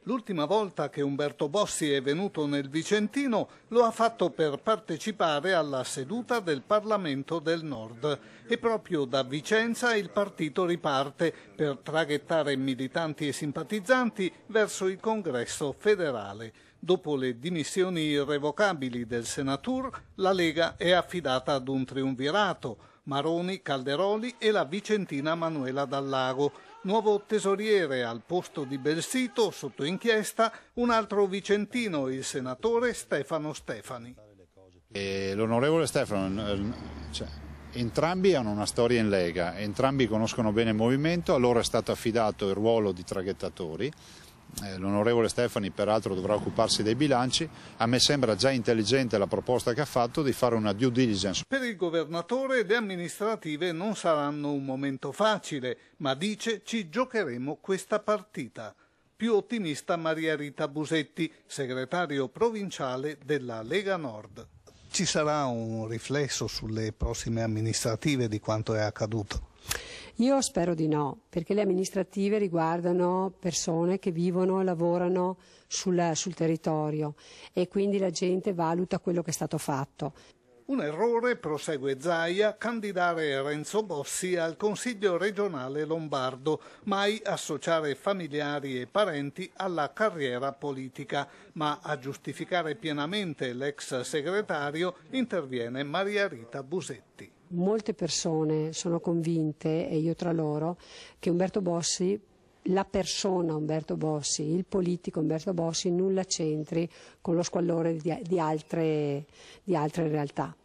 L'ultima volta che Umberto Bossi è venuto nel Vicentino lo ha fatto per partecipare alla seduta del Parlamento del Nord e proprio da Vicenza il partito riparte per traghettare militanti e simpatizzanti verso il congresso federale. Dopo le dimissioni irrevocabili del Senatur, la Lega è affidata ad un triumvirato: Maroni, Calderoli e la vicentina Manuela Dallago. Nuovo tesoriere al posto di Belsito, sotto inchiesta, un altro vicentino, il senatore Stefano Stefani. L'onorevole Stefano, entrambi hanno una storia in Lega, entrambi conoscono bene il movimento, a loro è stato affidato il ruolo di traghettatori. L'onorevole Stefani peraltro dovrà occuparsi dei bilanci. A me sembra già intelligente la proposta che ha fatto di fare una due diligence. Per il governatore le amministrative non saranno un momento facile, ma dice: ci giocheremo questa partita. Più ottimista Maria Rita Busetti, segretario provinciale della Lega Nord. Ci sarà un riflesso sulle prossime amministrative di quanto è accaduto? Io spero di no, perché le amministrative riguardano persone che vivono e lavorano sul territorio e quindi la gente valuta quello che è stato fatto. Un errore, prosegue Zaia, candidare Renzo Bossi al Consiglio regionale lombardo, mai associare familiari e parenti alla carriera politica, ma a giustificare pienamente l'ex segretario interviene Maria Rita Busetti. Molte persone sono convinte, e io tra loro, che Umberto Bossi, la persona Umberto Bossi, il politico Umberto Bossi, nulla c'entri con lo squallore di altre realtà.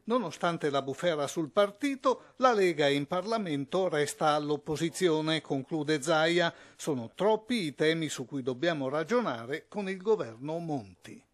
Nonostante la bufera sul partito, la Lega in Parlamento resta all'opposizione, conclude Zaia. Sono troppi i temi su cui dobbiamo ragionare con il governo Monti.